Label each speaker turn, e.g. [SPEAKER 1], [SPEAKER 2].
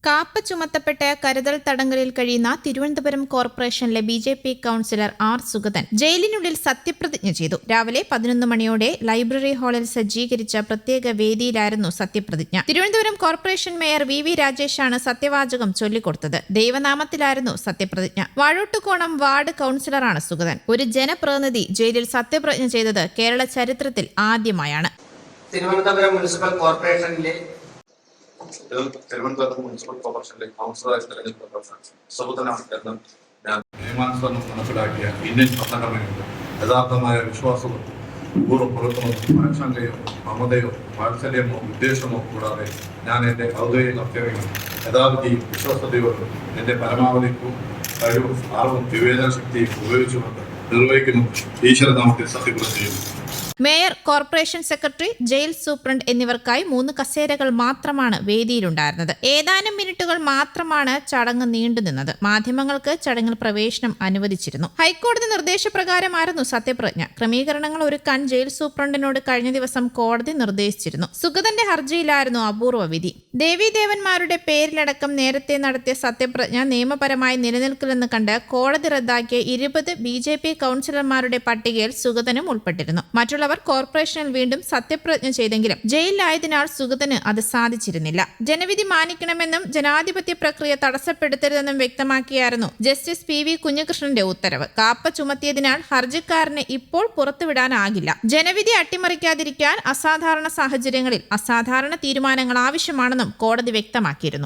[SPEAKER 1] കാപ്പ ചുമത്തപ്പെട്ട് കരുതൽ തടങ്കലിൽ കഴിയുന്ന തിരുവനന്തപുരം കോർപ്പറേഷനിലെ ബി.ജെ.പി. Councillor R. സുഗതൻ ജയിലിനുള്ളിൽ സത്യപ്രതിജ്ഞ ചെയ്തു. രാവിലെ 11 മണിയോടെ ലൈബ്രറി ഹാളിൽ സജ്ജീകരിച്ച പ്രത്യേക വേദിയിലായിരുന്നു സത്യപ്രതിജ്ഞ. Thiruvananthapuram corporation mayor V. രാജേഷാണ് സത്യവാചകം ചൊല്ലിക്കൊടുത്തത്. ദൈവനാമത്തിലായിരുന്നു സത്യപ്രതിജ്ഞ. വാഴോട്ടുകോണം വാർഡ് കൌൺസിലറാണ് സുഗതൻ. ഒരു ജനപ്രതിനിധി ജയിലിൽ സത്യപ്രതിജ്ഞ ചെയ്തത് കേരള ചരിത്രത്തിൽ ആദ്യമായാണ്.
[SPEAKER 2] തിരുവനന്തപുരം മുനിസിപ്പൽ കോർപ്പറേഷനിലെ
[SPEAKER 3] കൗൺസിലറായി തെരഞ്ഞെടുക്കപ്പെട്ട സുഗതനാണ് എന്ന് ഞാൻ നിയമാനുസരണം മനസ്സിലാക്കിയ ഇന്ത്യൻ ഭരണഘടനയുണ്ട്. യഥാർത്ഥമായ വിശ്വാസവും പൂർവ്വം പുലർത്തുന്നതും ആശങ്കയോ മമതയോ വാത്സല്യമോ ഉദ്ദേശമോ കൂടാതെ ഞാൻ എൻ്റെ ഔദ്യോഗിക കർത്തവ്യങ്ങൾ യഥാവിധിയും വിശ്വസ്തയോടും എൻ്റെ പരമാവധി കഴിവും അറിവും വിവേചന ശക്തിയും ഉപയോഗിച്ചുകൊണ്ട് നിർവഹിക്കുന്നു. ഈശ്വരനാമത്തിൽ സത്യപ്രതിജ്ഞ ചെയ്യുന്നു.
[SPEAKER 1] Mayor, corporation secretary, jail superintendent എന്നിവർക്കായി 3 കസേരകൾ മാത്രമാണ് വേദിയിലുണ്ടായിരുന്നത്. ഏതാനും മിനിറ്റുകൾ മാത്രമാണ് ചടങ്ങ് നീണ്ടുനിന്നത്. മാധ്യമങ്ങൾക്ക് ചടങ്ങിൽ പ്രവേശനം അനുവദിച്ചിരുന്നു. ഹൈക്കോടതി നിർദ്ദേശപ്രകാരമായിരുന്നു സത്യപ്രതിജ്ഞ. ക്രമീകരണങ്ങൾ ഒരുക്കാൻ ജയിൽ സൂപ്രണ്ടിനോട് കഴിഞ്ഞ ദിവസം കോടതി നിർദ്ദേശിച്ചിരുന്നു. സുഗതന്റെ ഹർജിയിലായിരുന്നു അപൂർവ വിധി. ദേവീദേവന്മാരുടെ പേരിലടക്കം നേരത്തെ നടത്തിയ സത്യപ്രതിജ്ഞ നിയമപരമായി നിലനിൽക്കില്ലെന്ന് കണ്ട് കോടതി റദ്ദാക്കിയ 20 ബി.ജെ.പി. കൌൺസിലർമാരുടെ പട്ടികയിൽ സുഗതനും ഉൾപ്പെട്ടിരുന്നു. മറ്റുള്ളവർ കോർപ്പറേഷനിൽ വീണ്ടും സത്യപ്രതിജ്ഞ ചെയ്തെങ്കിലും ജയിലിലായതിനാൽ സുഗതന് അത് സാധിച്ചിരുന്നില്ല. ജനവിധി മാനിക്കണമെന്നും ജനാധിപത്യ പ്രക്രിയ തടസ്സപ്പെടുത്തരുതെന്നും വ്യക്തമാക്കിയായിരുന്നു ജസ്റ്റിസ് പി.വി. കുഞ്ഞികൃഷ്ണന്റെ ഉത്തരവ്. കാപ്പ ചുമത്തിയതിനാൽ ഹർജിക്കാരനെ ഇപ്പോൾ പുറത്തുവിടാനാകില്ല. ജനവിധി അട്ടിമറിക്കാതിരിക്കാൻ അസാധാരണ സാഹചര്യങ്ങളിൽ അസാധാരണ തീരുമാനങ്ങൾ ആവശ്യമാണെന്നും കോടതി വ്യക്തമാക്കിയിരുന്നു.